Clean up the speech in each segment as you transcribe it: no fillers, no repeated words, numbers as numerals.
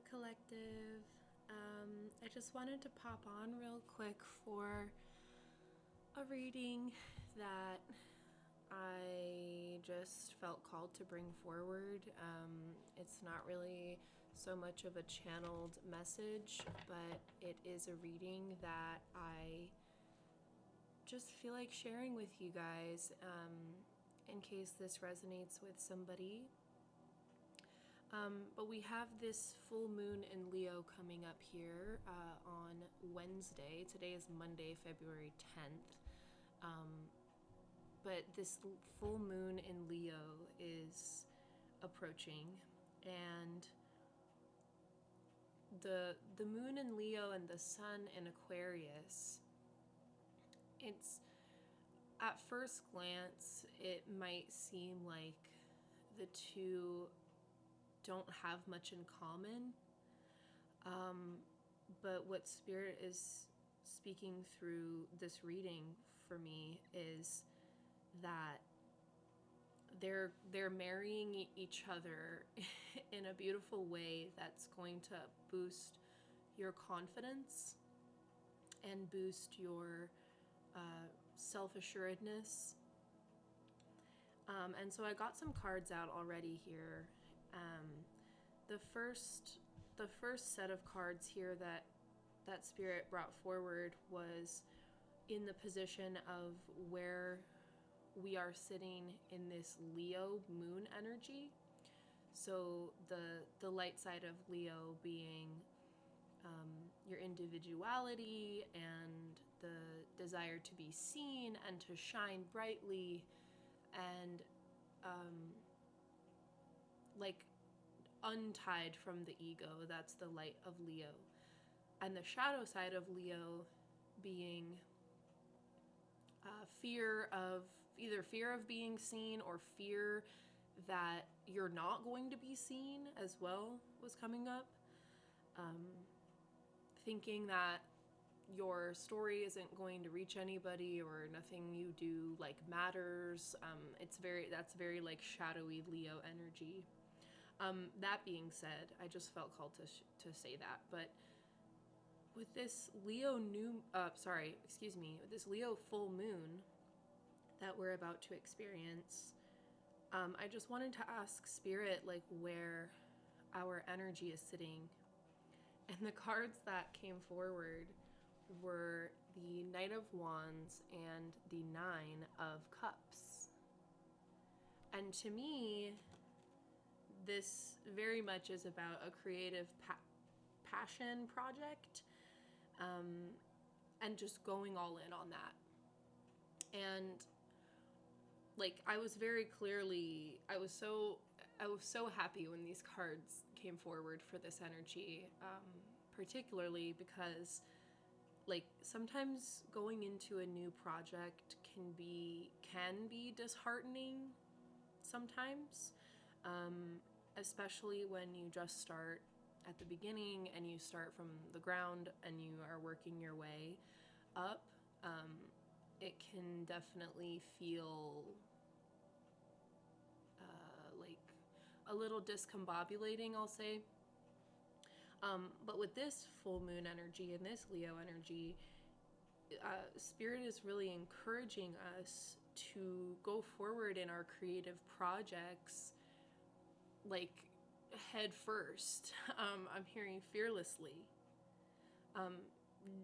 Collective. I just wanted to pop on real quick for a reading that I just felt called to bring forward. It's not really so much of a channeled message, but it is a reading that I just feel like sharing with you guys in case this resonates with somebody. But we have this full moon in Leo coming up here on Wednesday. Today is Monday, February 10th. But this full moon in Leo is approaching, and the moon in Leo and the sun in Aquarius, it's, at first glance, it might seem like the two don't have much in common, but what Spirit is speaking through this reading for me is that they're marrying each other in a beautiful way that's going to boost your confidence and boost your self-assuredness. And so I got some cards out already here. The first set of cards here that Spirit brought forward was in the position of where we are sitting in this Leo moon energy. So the light side of Leo being your individuality and the desire to be seen and to shine brightly and like untied from the ego. That's the light of Leo. And the shadow side of Leo being fear of being seen or fear that you're not going to be seen as well was coming up. Thinking that your story isn't going to reach anybody or nothing you do like matters. That's very like shadowy Leo energy. That being said, I just felt called to say that. But with this with this Leo full moon that we're about to experience, I just wanted to ask Spirit like where our energy is sitting. And the cards that came forward were the Knight of Wands and the Nine of Cups. And to me, this very much is about a creative passion project, and just going all in on that. And like I was so happy when these cards came forward for this energy, particularly because like sometimes going into a new project can be disheartening sometimes, especially when you just start at the beginning and you start from the ground and you are working your way up. It can definitely feel like a little discombobulating, I'll say. But with this full moon energy and this Leo energy, Spirit is really encouraging us to go forward in our creative projects like head first. I'm hearing fearlessly,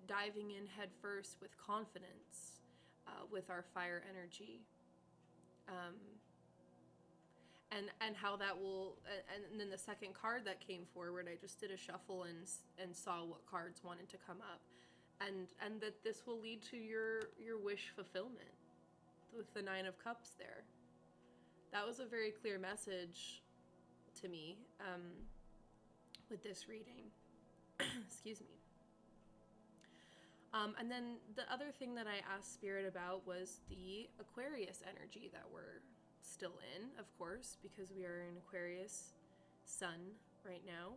diving in head first with confidence, with our fire energy. And how that will, and then the second card that came forward, I just did a shuffle and saw what cards wanted to come up, and that this will lead to your wish fulfillment with the Nine of Cups there. That was a very clear message to me with this reading. Excuse me. And then the other thing that I asked Spirit about was the Aquarius energy that we're still in, of course, because we are in Aquarius Sun right now.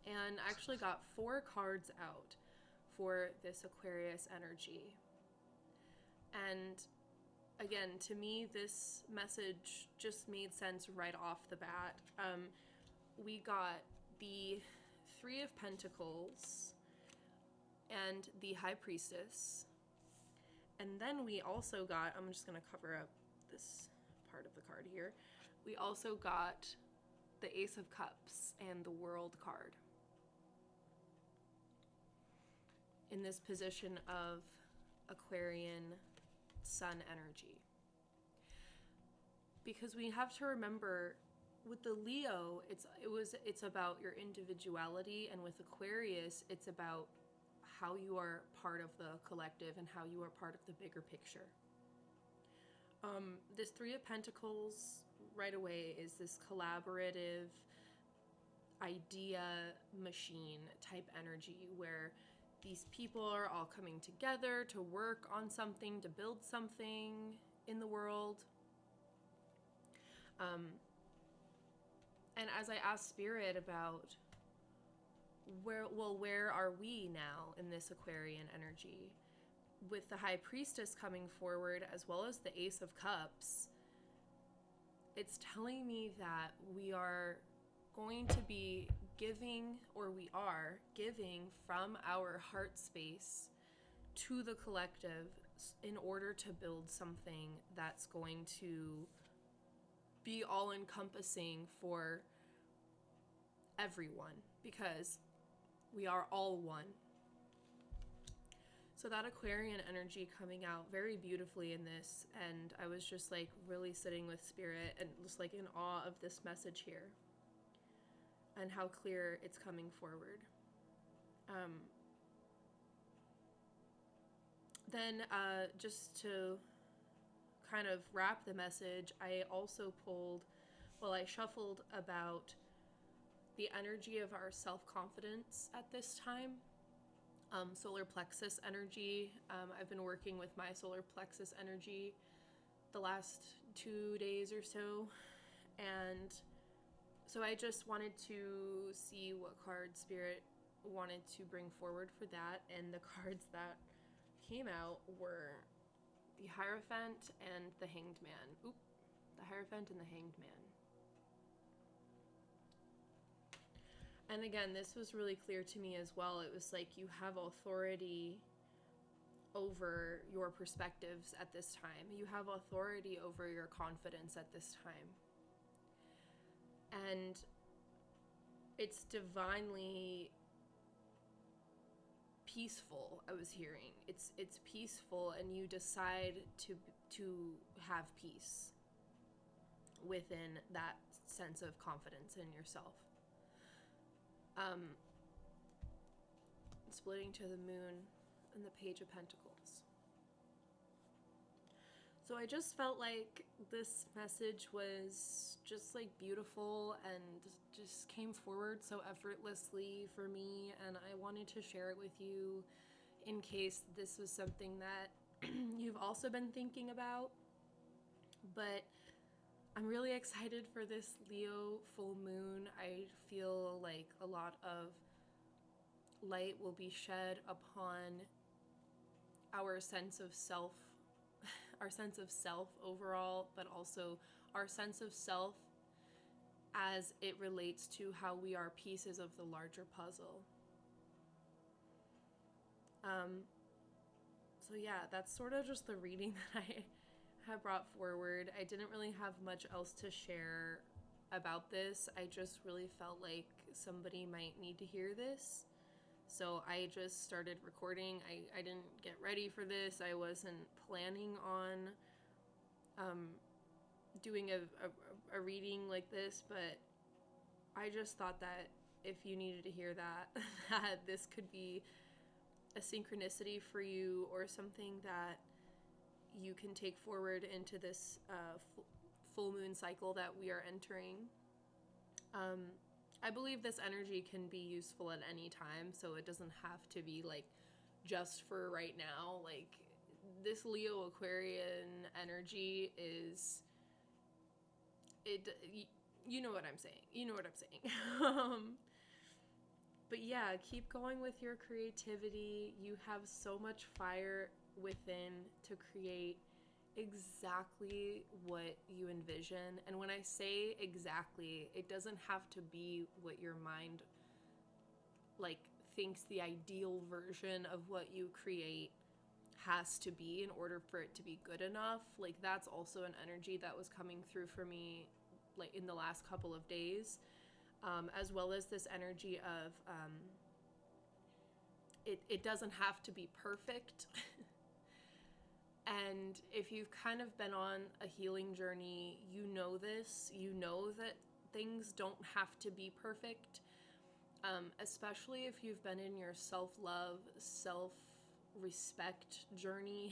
And I actually got 4 cards out for this Aquarius energy. And again, to me, this message just made sense right off the bat. We got the Three of Pentacles and the High Priestess. And then we also got, I'm just going to cover up this part of the card here. We also got the Ace of Cups and the World card in this position of Aquarian Sun energy. Because we have to remember, with the Leo, it's about your individuality, and with Aquarius, it's about how you are part of the collective and how you are part of the bigger picture. This Three of Pentacles right away is this collaborative idea machine type energy where these people are all coming together to work on something, to build something in the world. And as I asked Spirit about where are we now in this Aquarian energy, with the High Priestess coming forward as well as the Ace of Cups, it's telling me that we are going to be giving, or we are giving from our heart space to the collective in order to build something that's going to be all-encompassing for everyone, because we are all one. So that Aquarian energy coming out very beautifully in this, and I was just like really sitting with Spirit and just like in awe of this message here and how clear it's coming forward. Then just to kind of wrap the message, I also I shuffled about the energy of our self-confidence at this time. Solar plexus energy. I've been working with my solar plexus energy the last 2 days or so, and so I just wanted to see what card Spirit wanted to bring forward for that, and the cards that came out were the Hierophant and the Hanged Man. The Hierophant and the Hanged Man. And again, this was really clear to me as well. It was like you have authority over your perspectives at this time. You have authority over your confidence at this time. And it's divinely peaceful, I was hearing. It's peaceful, and you decide to have peace within that sense of confidence in yourself. Splitting to the Moon and the Page of Pentacles. So I just felt like this message was just like beautiful and just came forward so effortlessly for me, and I wanted to share it with you in case this was something that you've also been thinking about. But I'm really excited for this Leo full moon. I feel like a lot of light will be shed upon our sense of self, our sense of self overall, but also our sense of self as it relates to how we are pieces of the larger puzzle. So yeah, that's sort of just the reading that I have brought forward. I didn't really have much else to share about this. I just really felt like somebody might need to hear this. So I just started recording. I didn't get ready for this. I wasn't planning on doing a reading like this, but I just thought that if you needed to hear that, that this could be a synchronicity for you, or something that you can take forward into this full moon cycle that we are entering. I believe this energy can be useful at any time, so it doesn't have to be like just for right now. Like, this Leo Aquarian energy is, you know what I'm saying. You know what I'm saying. But yeah, keep going with your creativity. You have so much fire within to create exactly what you envision. And when I say exactly, it doesn't have to be what your mind like thinks the ideal version of what you create has to be in order for it to be good enough. Like that's also an energy that was coming through for me like in the last couple of days, as well as this energy of it doesn't have to be perfect. And if you've kind of been on a healing journey, you know this. You know that things don't have to be perfect, especially if you've been in your self-love, self-respect journey.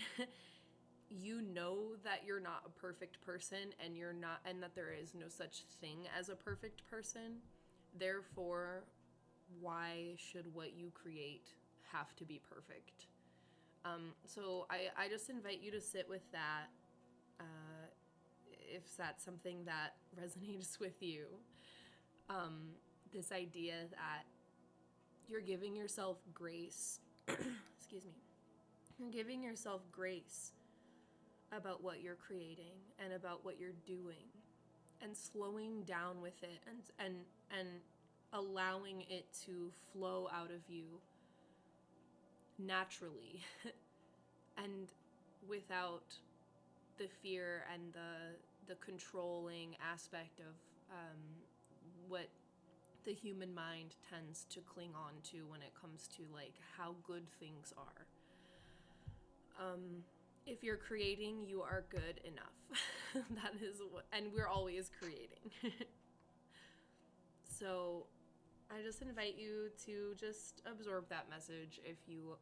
You know that you're not a perfect person, and you're not, and that there is no such thing as a perfect person. Therefore, why should what you create have to be perfect? So I just invite you to sit with that, if that's something that resonates with you. This idea that you're giving yourself grace, excuse me, you're giving yourself grace about what you're creating and about what you're doing, and slowing down with it, and allowing it to flow out of you naturally and without the fear and the controlling aspect of what the human mind tends to cling on to when it comes to like how good things are. If you're creating, you are good enough. That is what, and we're always creating. So I just invite you to just absorb that message if you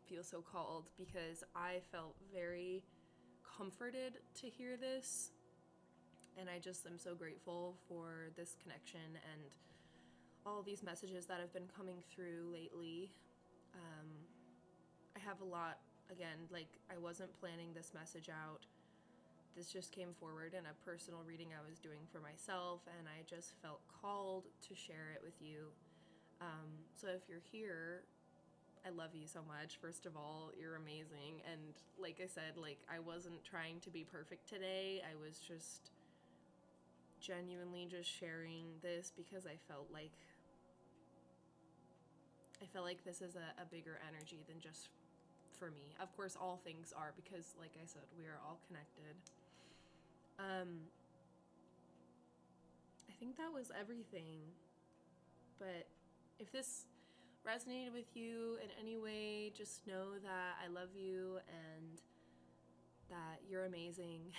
feel so called, because I felt very comforted to hear this, and I just am so grateful for this connection and all these messages that have been coming through lately. I have a lot, again, like I wasn't planning this message out. This just came forward in a personal reading I was doing for myself, and I just felt called to share it with you. So if you're here, I love you so much. First of all, you're amazing. And like I said, like I wasn't trying to be perfect today. I was just genuinely just sharing this because I felt like this is a bigger energy than just for me. Of course, all things are, because like I said, we are all connected. I think that was everything. But if this resonated with you in any way, just know that I love you and that you're amazing.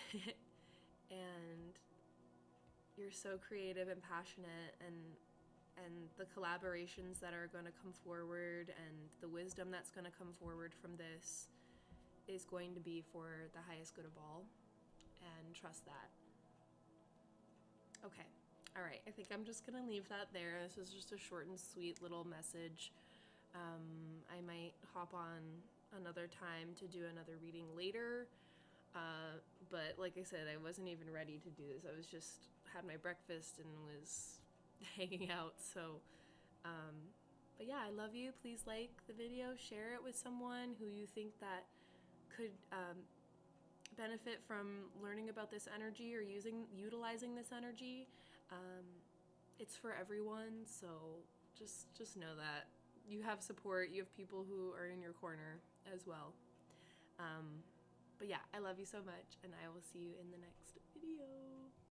And you're so creative and passionate, and the collaborations that are going to come forward and the wisdom that's going to come forward from this is going to be for the highest good of all, and trust that. Okay. All right, I think I'm just going to leave that there. This was just a short and sweet little message. I might hop on another time to do another reading later. But like I said, I wasn't even ready to do this. I was just had my breakfast and was hanging out. So, but yeah, I love you. Please like the video, share it with someone who you think that could benefit from learning about this energy or utilizing this energy. It's for everyone, so just know that you have support. You have people who are in your corner as well. But yeah, I love you so much, and I will see you in the next video.